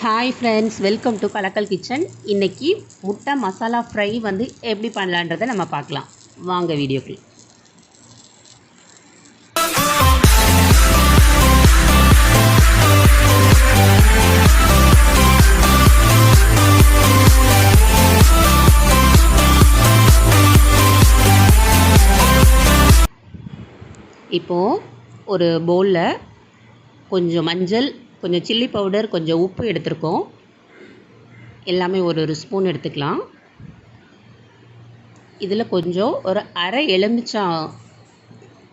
Hi friends, welcome to Kalakkal kitchen. இன்றைக்கி முட்டை masala fry வந்து எப்படி பண்ணலான்றதை நம்ம பார்க்கலாம். வாங்க வீடியோக்குள்ள. இப்போது ஒரு பவுலில் கொஞ்சம் மஞ்சள், கொஞ்சம் சில்லி பவுடர், கொஞ்சம் உப்பு எடுத்துருக்கோம். எல்லாமே ஒரு ஸ்பூன் எடுத்துக்கலாம். இதில் கொஞ்சம் ஒரு அரை எலுமிச்சை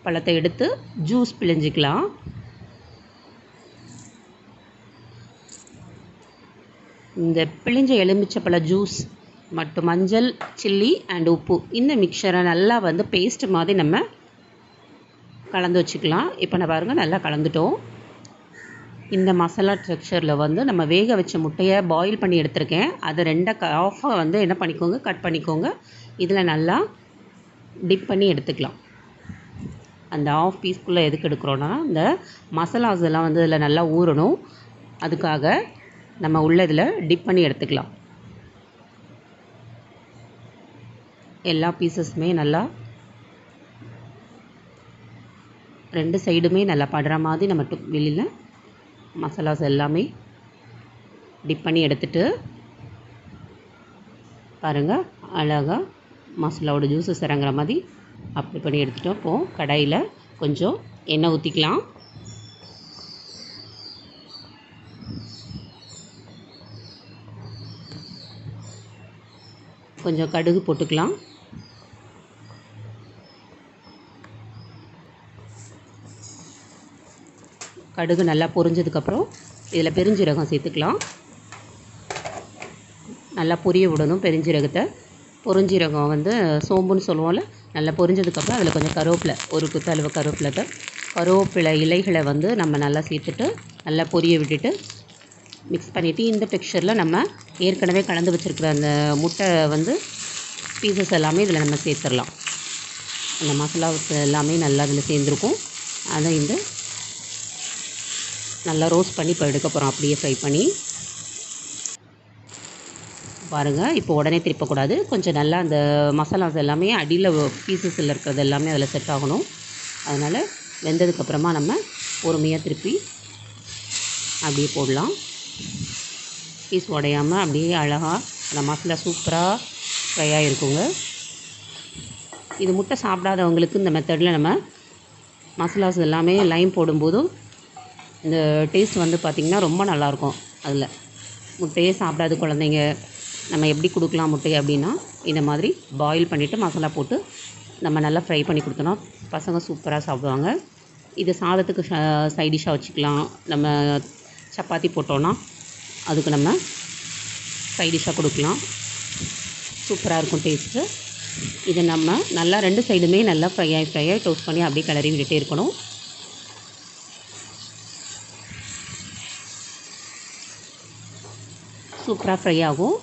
பழத்தை எடுத்து ஜூஸ் பிழிஞ்சிக்கலாம். இந்த பிழிஞ்ச எலுமிச்சைப்பழ ஜூஸ் மற்றும் மஞ்சள், சில்லி அண்ட் உப்பு இந்த மிக்சரை நல்லா வந்து பேஸ்ட் மாதிரி நம்ம கலந்து வச்சுக்கலாம். இப்போ நான் பாருங்கள், நல்லா கலந்துட்டோம். இந்த மசாலா டெக்ஸ்சரில் வந்து நம்ம வேக வச்ச முட்டையை பாயில் பண்ணி எடுத்திருக்கேன். அதை ஆஃபாக வந்து என்ன பண்ணிக்கோங்க, கட் பண்ணிக்கோங்க. இதில் நல்லா டிப் பண்ணி எடுத்துக்கலாம். அந்த ஆஃப் பீஸ்க்குள்ளே எதுக்கு எடுக்கிறோன்னா, இந்த மசாலாஸ் எல்லாம் வந்து இதில் நல்லா ஊறணும். அதுக்காக நம்ம இதில் டிப் பண்ணி எடுத்துக்கலாம். எல்லா பீசஸுமே நல்லா ரெண்டு சைடுமே நல்லா படுற மாதிரி நம்ம வெளியில் மசாலாஸ் எல்லாமே டிப் பண்ணி எடுத்துகிட்டு பாருங்கள், அழகாக மசாலாவோட ஜூஸஸ் இறங்குற மாதிரி அப்ளை பண்ணி எடுத்துட்டோம். இப்போது கடாயில் கொஞ்சம் எண்ணெய் ஊற்றிக்கலாம். கொஞ்சம் கடுகு போட்டுக்கலாம். கடுகு நல்லா பொரிஞ்சதுக்கப்புறம் இதில் பெருஞ்சீரகம் சேர்த்துக்கலாம். நல்லா பொரிய விடணும் பெருஞ்சீரகத்தை. பொரிஞ்சீரகம் வந்து சோம்புன்னு சொல்லுவோம்ல, நல்லா பொரிஞ்சதுக்கப்புறம் அதில் கொஞ்சம் கருவேப்பிலை, ஒரு குத்தளவு கருவேப்பிலை இலைகளை வந்து நம்ம நல்லா சேர்த்துட்டு நல்லா பொரிய விட்டுட்டு மிக்ஸ் பண்ணிவிட்டு இந்த டெக்ஸ்சரில் நம்ம ஏற்கனவே கலந்து வச்சுருக்கிற அந்த முட்டை வந்து பீசஸ் எல்லாமே இதில் நம்ம சேர்த்துடலாம். அந்த மசாலாஸ் எல்லாமே நல்லா இதில் சேர்ந்துருக்கும். அதை நல்லா ரோஸ்ட் பண்ணி இப்போ எடுக்க போகிறோம். அப்படியே ஃப்ரை பண்ணி பாருங்கள். இப்போ உடனே திருப்பக்கூடாது. கொஞ்சம் நல்லா அந்த மசாலாஸ் எல்லாமே அடியில் பீசஸில் இருக்கிறது எல்லாமே அதில் செட் ஆகணும். அதனால் வெந்ததுக்கப்புறமா நம்ம பொறுமையாக திருப்பி அப்படியே போடலாம். பீஸ் உடையாமல் அப்படியே அழகாக அந்த மசாலா சூப்பராக ஃப்ரை ஆகிருக்குங்க. இது முட்டை சாப்பிடாதவங்களுக்கு இந்த மெத்தடில் நம்ம மசாலாஸ் எல்லாமே லைம் போடும்போதும் இந்த டேஸ்ட் வந்து பார்த்திங்கன்னா ரொம்ப நல்லாயிருக்கும். அதில் முட்டையே சாப்பிடாத குழந்தைங்க நம்ம எப்படி கொடுக்கலாம் முட்டையை அப்படின்னா, இந்த மாதிரி பாயில் பண்ணிவிட்டு மசாலா போட்டு நம்ம நல்லா ஃப்ரை பண்ணி கொடுத்தோன்னா பசங்க சூப்பராக சாப்பிடுவாங்க. இது சாதத்துக்கு சைடிஷ்ஷாக வச்சுக்கலாம். நம்ம சப்பாத்தி போட்டோன்னா அதுக்கு நம்ம சைடிஷ்ஷாக கொடுக்கலாம். சூப்பராக இருக்கும் டேஸ்ட்டு. இதை நம்ம நல்லா ரெண்டு சைடுமே நல்லா ஃப்ரை ஆகி டோஸ்ட் பண்ணி அப்படியே கிளறி விட்டுட்டே இருக்கணும். சூப்பராக ஃப்ரை ஆகும்.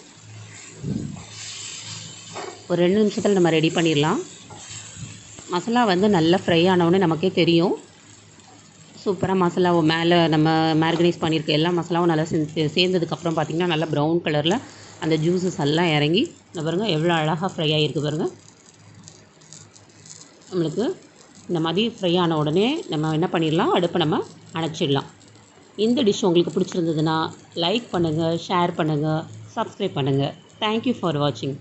ஒரு 2 நிமிஷத்தில் நம்ம ரெடி பண்ணிடலாம். மசாலா வந்து நல்லா ஃப்ரை ஆனவுடனே நமக்கே தெரியும். சூப்பராக மசாலாவை மேலே நம்ம மேரினைஸ் பண்ணியிருக்க எல்லா மசாலாவும் நல்லா சேர்ந்ததுக்கப்புறம் பார்த்திங்கன்னா நல்லா ப்ரௌன் கலரில் அந்த ஜூஸஸ் எல்லாம் இறங்கி பாருங்கள் எவ்வளோ அழகாக ஃப்ரை ஆகிருக்கு பாருங்கள். நம்மளுக்கு இந்த மாதிரி ஃப்ரை ஆன உடனே நம்ம என்ன பண்ணிடலாம், அடுப்பை நம்ம அணைச்சிடலாம். இந்த டிஷ் உங்களுக்கு பிடிச்சிருந்ததுன்னா லைக் பண்ணுங்கள், ஷேர் பண்ணுங்கள், சப்ஸ்கிரைப் பண்ணுங்கள். தேங்க்யூ ஃபார் வாட்சிங்.